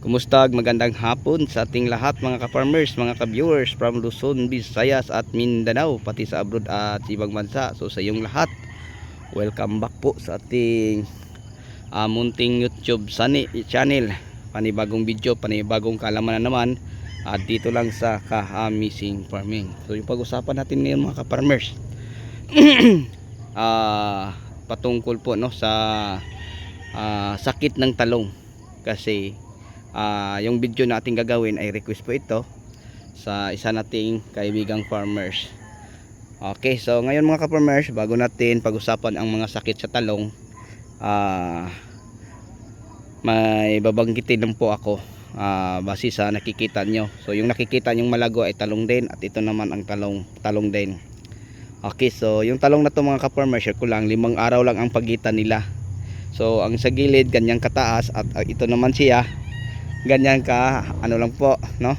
Kumusta? Magandang hapon sa ating lahat mga ka-farmers, mga ka-viewers from Luzon, Visayas at Mindanao, pati sa abroad at ibang bansa. So sa iyong lahat, welcome back po sa ating munting YouTube channel. Panibagong video, panibagong kalaman na naman at dito lang sa Ka-Amazing Farming. So yung pag-usapan natin ngayon mga ka-farmers patungkol po no sa sakit ng talong. Kasi yung video natin gagawin ay request po ito sa isa nating kaibigang farmers. Okay, so ngayon mga ka-farmers, bago natin pag-usapan ang mga sakit sa talong, may babanggitin lang po ako base sa nakikita nyo. So yung nakikita nyong malago ay talong din, at ito naman ang talong din. Okay, so yung talong na to mga ka-farmers, share ko lang, 5 araw lang ang pagitan nila. So ang sa gilid ganyan kataas, at ito naman siya ganyan ka ano lang po, no?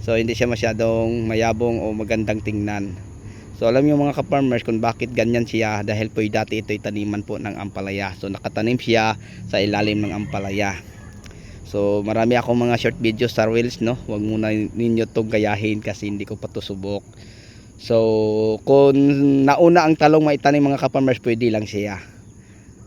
So hindi siya masyadong mayabong o magandang tingnan. So alam niyo mga ka-farmers kung bakit ganyan siya, dahil po dati ito'y taniman po ng ampalaya. So nakatanim siya sa ilalim ng ampalaya. So marami akong mga short videos sa reels, no? Huwag muna ninyo itong gayahin kasi hindi ko pa to subok. So kung nauna ang talong maitanim mga ka-farmers, pwede lang siya.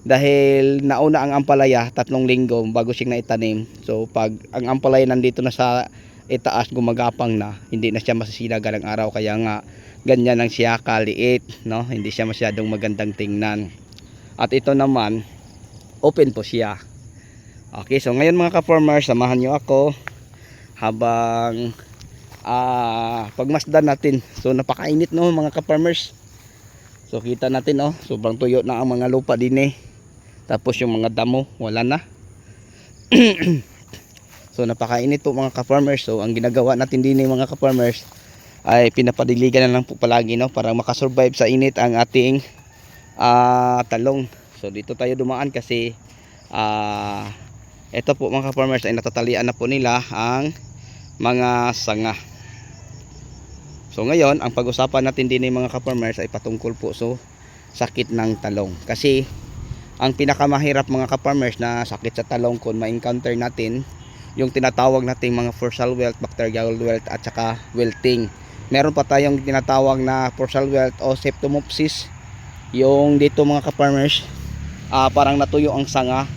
Dahil nauna ang ampalaya, 3 linggo bago siya naitanim. So pag ang ampalaya nandito na sa itaas, gumagapang na, hindi na siya masisilagan ng araw. Kaya nga ganyan lang siya kaliit, no? Hindi siya masyadong magandang tingnan. At ito naman open po siya. Okay, so ngayon mga ka-farmers, samahan nyo ako habang pagmasdan natin. So napakainit, no mga ka-farmers. So kita natin, oh, sobrang tuyo na ang mga lupa din eh. Tapos yung mga damo wala na. So napakainit po mga ka-farmers. So ang ginagawa natin din eh mga ka-farmers ay pinapadiligan na lang po palagi, no, para makasurvive sa init ang ating talong. So dito tayo dumaan kasi ito po mga ka-farmers ay natatalian na po nila ang mga sanga. So ngayon ang pag-usapan natin din mga ka-farmers ay patungkol po so sakit ng talong. Kasi ang pinakamahirap mga ka-farmers na sakit sa talong kung ma-encounter natin, yung tinatawag nating mga forsal wilt, bacterial wilt at saka wilting. Meron pa tayong tinatawag na forsal wilt o septomopsis. Yung dito mga ka-farmers, parang natuyo ang sanga,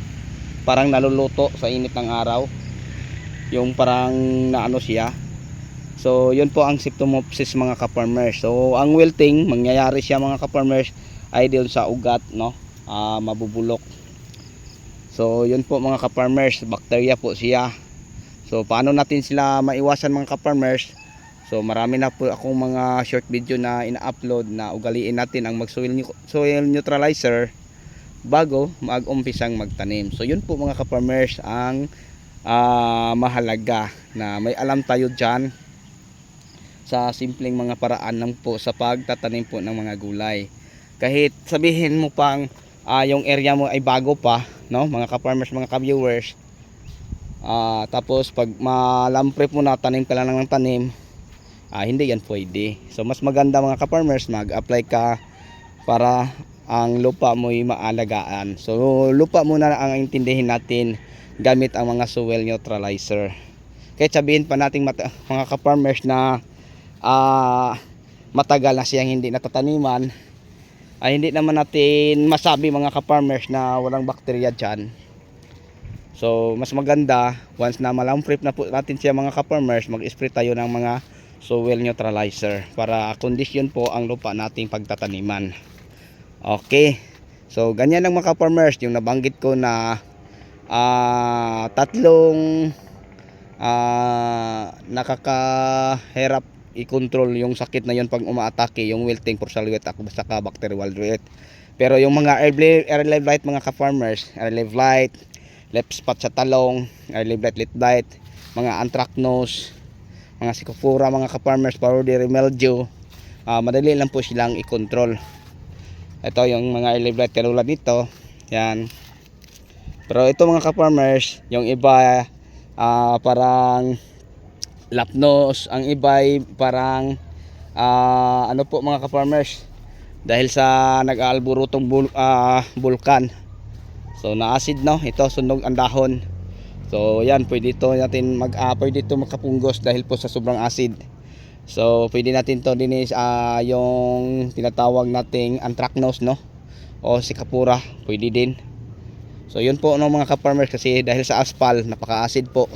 parang naluluto sa init ng araw. Yung parang naano siya. So yun po ang septomopsis mga ka-farmers. So ang wilting, mangyayari siya mga ka-farmers ay doon sa ugat, no? Mabubulok. So yun po mga ka-farmers, bacteria po siya. So paano natin sila maiwasan mga ka-farmers? So marami na po akong mga short video na ina-upload na ugaliin natin ang soil neutralizer bago mag-umpisang magtanim. So yun po mga ka-farmers ang mahalaga na may alam tayo dyan sa simpleng mga paraan lang po sa pagtatanim po ng mga gulay. Kahit sabihin mo pang yung area mo ay bago pa, no, mga ka-farmers, mga ka-viewers, tapos pag malampre mo na tanim ka lang ng tanim, hindi yan pwede. So mas maganda mga ka-farmers, mag-apply ka para ang lupa mo'y maalagaan. So lupa muna ang intindihin natin gamit ang mga soil neutralizer. Kahit sabihin pa natin mga ka-farmers na matagal na siyang hindi natataniman, ay hindi naman natin masabi mga ka-farmers na walang bakterya dyan. So mas maganda once na malamprip na po natin siya mga ka-farmers, mag-spray tayo ng mga soil neutralizer para kondisyon po ang lupa nating pagtataniman. Okay, so ganyan ang mga ka-farmers yung nabanggit ko na tatlong nakakahirap i-control yung sakit na yun pag umaatake, yung wilting, forsal wilt at saka bacterial wilt. Pero yung mga early blight mga ka-farmers, early blight, left spot sa talong, early blight, late blight, mga anthracnose, mga sikofura mga ka-farmers, powdery mildew, madali lang po silang i-control. Ito yung mga early blight katulad nito, yan. Pero ito mga ka-farmers, yung iba parang lapnos, ang iba ay parang ano po mga ka-farmers, dahil sa nag-aalburutong bulkan. So na acid, no, ito sunog ang dahon. So yan, pwede ito makapunggos dahil po sa sobrang acid. So pwede natin to din is yung tinatawag nating anthracnose, no, o sikapura, pwede din. So yun po, no, mga ka-farmers, kasi dahil sa aspal napaka-acid po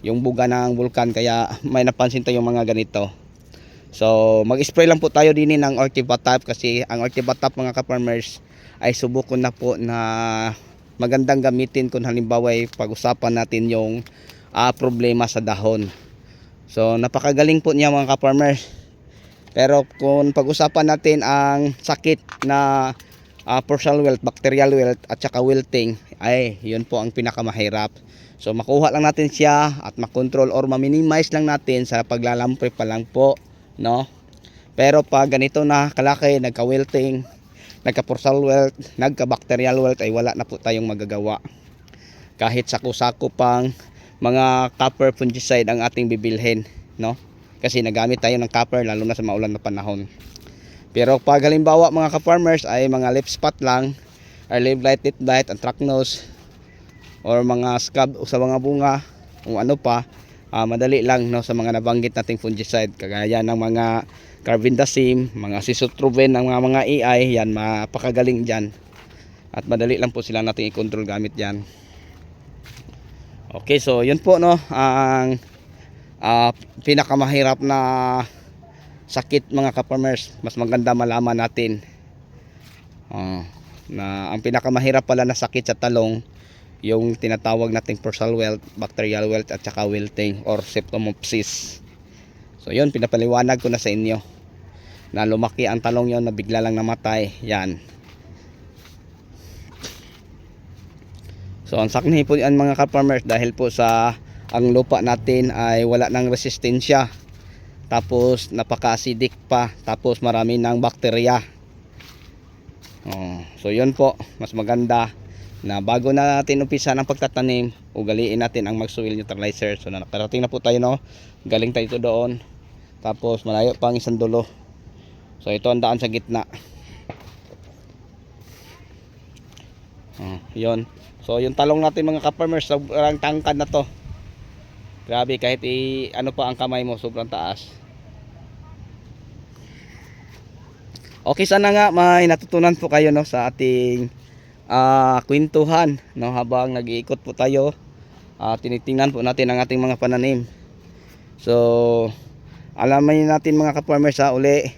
yung buga ng vulkan, kaya may napansin tayong mga ganito. So mag-spray lang po tayo din ng Ortibatap, kasi ang Ortibatap, mga ka-farmers, ay subukon na po na magandang gamitin kung halimbawa ay pag-usapan natin yung problema sa dahon. So napakagaling po niya, mga ka-farmers. Pero kung pag-usapan natin ang sakit na partial wilt, bacterial wilt at saka wilting, ay yun po ang pinakamahirap. So makuha lang natin siya at makontrol or ma-minimize lang natin sa paglalampre pa lang po, no? Pero pag ganito na kalaki, nagka-wilting, nagka-partial wilt, nagka-bacterial wilt, ay wala na po tayong magagawa. Kahit sako-sako pang mga copper fungicide ang ating bibilhin, no? Kasi nagamit tayo ng copper lalo na sa maulan na panahon. Pero pag halimbawa, mga ka-farmers, ay mga leaf spot lang, or leaf blight, anthracnose, or mga scab sa mga bunga, kung ano pa, madali lang, no, sa mga nabanggit nating fungicide, kagaya ng mga carbendazim, mga Sisotroven, ng mga AI, yan mapakagaling dyan. At madali lang po sila nating i-control gamit yan. Okay, so yun po, no, ang pinakamahirap na sakit, mga ka-farmers. Mas maganda malaman natin na ang pinakamahirap pala na sakit sa talong, yung tinatawag nating partial wilt, bacterial wilt at saka wilting or septomopsis. So yun, pinapaliwanag ko na sa inyo na lumaki ang talong yon na bigla lang namatay. Yan. So ang sakni po yan, mga ka-farmers, dahil po sa ang lupa natin ay wala ng resistensya, tapos napaka-acidic pa, tapos marami ng bakterya. So yun po, mas maganda na bago na natin umpisa ng pagtatanim, ugaliin natin ang mag-soil neutralizer. So nakarating na po tayo, no, galing tayo doon, tapos malayo pa ang isang dulo. So ito ang daan sa gitna. Yun. So yung talong natin, mga ka-farmers, sobrang tangkad na to. Grabe, kahit ano pa ang kamay mo, sobrang taas. Okay, sana nga may natutunan po kayo, no, sa ating kwentuhan, no, habang nag-iikot po tayo. Tinitingnan po natin ang ating mga pananim. So alamin natin, mga ka-farmers, uli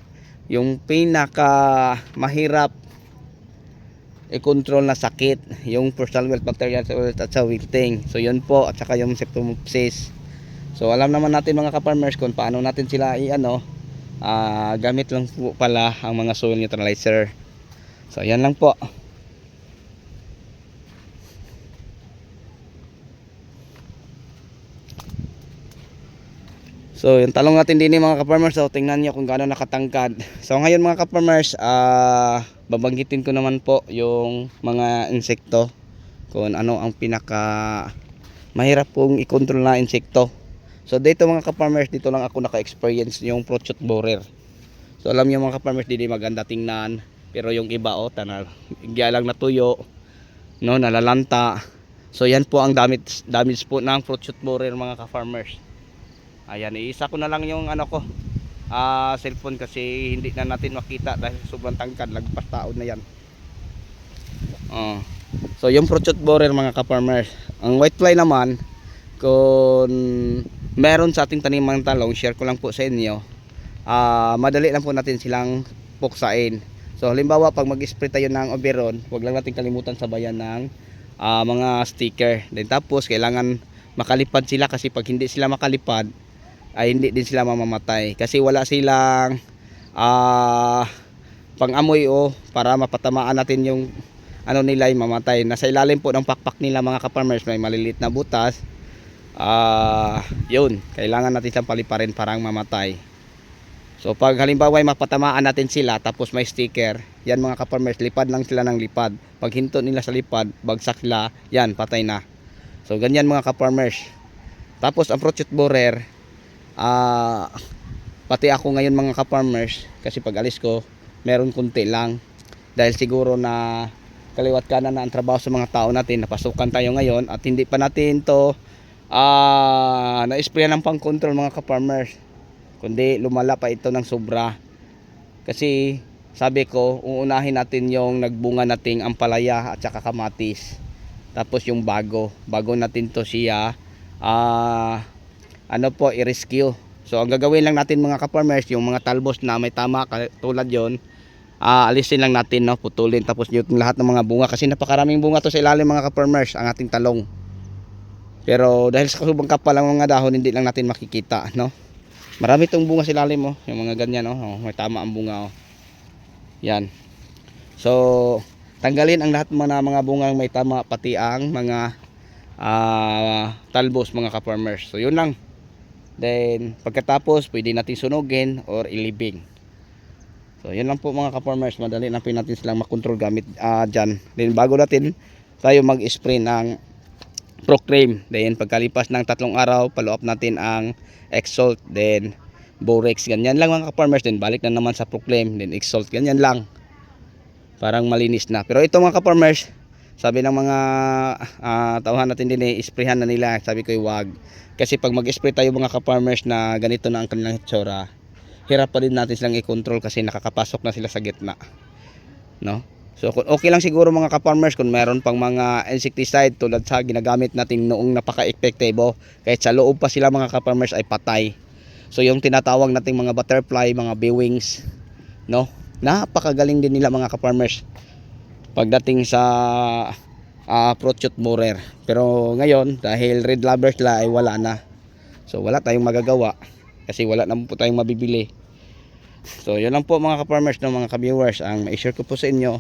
yung pinaka mahirap i-control na sakit, yung partial wilt, bacterial wilt at sa wilting. So yun po, at saka yung septomopsis. So alam naman natin, mga ka-farmers, kung paano natin sila gamit lang po pala ang mga soil neutralizer. So yan lang po. So yung talong natin din, mga ka-farmers, so tingnan nyo kung gaano nakatangkad. So ngayon, mga ka-farmers, babanggitin ko naman po yung mga insekto, kung ano ang pinaka mahirap pong i-control na insekto. So dito, mga ka-farmers, dito lang ako naka-experience yung Prochot borer. So alam niyo, mga ka-farmers, hindi maganda tingnan, pero yung iba, igya lang natuyo, no, nalalanta. So yan po ang damage po ng Prochot borer, mga ka-farmers. Ayan, iisa ko na lang yung cellphone, kasi hindi na natin makita dahil sobrang tangkad, lagpas taon na yan. So yung Prochot borer, mga ka-farmers. Ang whitefly naman, kung meron sa ating tanimang talong, share ko lang po sa inyo, madali lang po natin silang puksain. So halimbawa, pag mag-spray tayo ng Oberon, huwag lang natin kalimutan sabayan ng mga sticker. Then tapos kailangan makalipad sila, kasi pag hindi sila makalipad ay hindi din sila mamamatay, kasi wala silang pang-amoy para mapatamaan natin yung nila, yung mamatay. Nasa ilalim po ng pakpak nila, mga ka-farmers, may maliliit na butas. Yun, kailangan natin silang paliparin parang mamatay. So pag halimbawa ay mapatamaan natin sila, tapos may sticker, yan, mga ka-farmers, lipad lang sila ng lipad. Pag hinto nila sa lipad, bagsak sila, yan, patay na. So ganyan, mga ka-farmers. Tapos ang Prochot borer, pati ako ngayon, mga ka-farmers, kasi pag alis ko meron kunti lang, dahil siguro na kaliwat kanan na ang trabaho sa mga tao natin. Napasukan tayo ngayon at hindi pa natin to na-spray ng pang-control mga ka-farmers, kundi lumala pa ito ng sobra. Kasi sabi ko, uunahin natin yung nagbunga nating ampalaya at saka kamatis. Tapos yung bago natin to siya i-rescue. So ang gagawin lang natin mga ka-farmers, yung mga talbos na may tama tulad yon, alisin lang natin, no, putulin, tapos yung lahat ng mga bunga, kasi napakaraming bunga to sa ilalim mga ka-farmers, ang ating talong. Pero dahil sa sobrang kapal ang mga dahon, hindi lang natin makikita, no. Marami tong bunga sa ilalim, oh, yung mga ganyan, no, oh, may tama ang bunga, oh. Yan. So tanggalin ang lahat mga bunga may tama, pati ang mga talbos mga ka-farmers. So yun lang. Then pagkatapos pwede natin sunugin or ilibing. So yun lang po mga ka-farmers, madali lang po natin silang makontrol gamit dyan. Then bago natin tayo mag-spray ng Proclaim, then pagkalipas ng 3 araw, follow up natin ang Exalt, then Borex, ganyan lang mga ka-farmers. Then balik na naman sa Proclaim, then Exalt, ganyan lang, parang malinis na. Pero ito mga ka-farmers, sabi ng mga tauhan natin din, isprayhan na nila. Sabi ko wag, kasi pag mag-spray tayo mga ka-farmers na ganito na ang kanilang itsura, hirap pa din natin silang i-control kasi nakakapasok na sila sa gitna, no? So okay lang siguro mga ka-farmers kung mayroon pang mga insecticide tulad sa ginagamit natin noong napaka-epektibo, kahit sa loob pa sila mga ka-farmers ay patay. So yung tinatawag nating mga butterfly, mga bee-wings, no, napakagaling din nila mga ka-farmers pagdating sa fruit shoot borer. Pero ngayon dahil red lovers la ay wala na, so wala tayong magagawa kasi wala naman po tayong mabibili. So yun lang po mga ka-farmers, no, mga ka-viewers, ang ma-share ko po sa inyo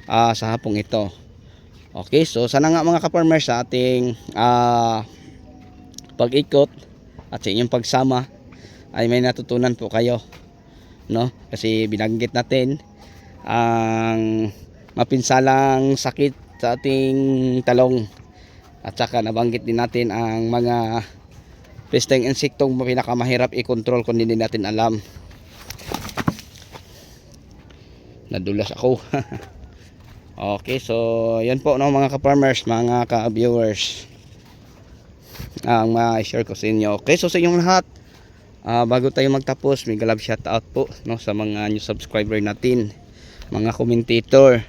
sa hapong ito. Okay, so sana nga mga ka-farmers sa ating pag-ikot at sa inyong pagsama ay may natutunan po kayo, no? Kasi binanggit natin ang mapinsalang sakit sa ating talong, at saka nabanggit din natin ang mga pesteng insektong pinakamahirap i-control kung hindi natin alam. Nadulas ako. Okay, so yan po, no, mga ka-farmers, mga ka-viewers, ang ma-share ko sa inyo. Okay, so sa inyong lahat, bago tayo magtapos, may galab shoutout po, no, sa mga new subscriber natin, mga commentator,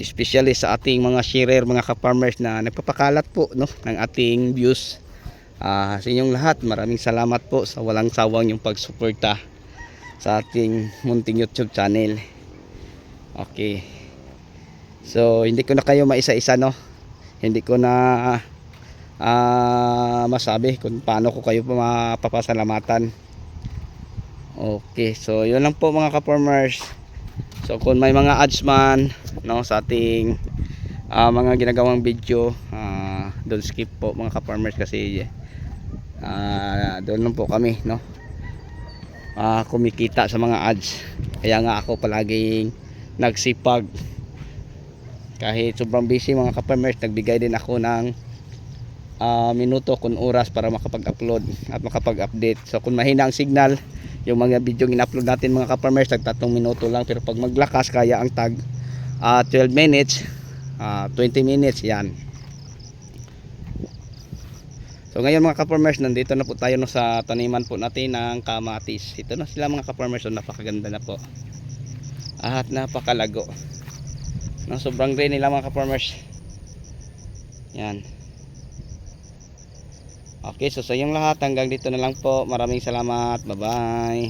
especially sa ating mga sharer, mga ka-farmers na nagpapakalat po, no, ng ating views. Sa inyong lahat, maraming salamat po sa walang sawang yung pagsuporta sa ating munting YouTube channel. Okay, so hindi ko na kayo maisa-isa, no, hindi ko na masabi kung paano ko kayo mapapasalamatan. Okay, so yun lang po mga ka-farmers. So kung may mga ads man, no, sa ating mga ginagawang video, don't skip po mga ka-farmers, kasi doon lang po kami, no, kumikita sa mga ads. Kaya nga ako palaging nagsipag, kahit sobrang busy mga ka-farmers, nagbigay din ako ng minuto kung oras para makapag-upload at makapag-update. So kung mahina ang signal, yung mga video in-upload natin mga ka-farmers, tag 3 minuto lang, pero pag maglakas kaya ang tag 12 minutes, 20 minutes yan. So ngayon mga ka-farmers, nandito na po tayo, no, sa taniman po natin ng kamatis. Ito na sila mga ka-farmers, so napakaganda na po at napakalago, no, sobrang green nila mga ka-farmers. Yan. Okay, so sa inyong lahat, hanggang dito na lang po. Maraming salamat. Bye bye.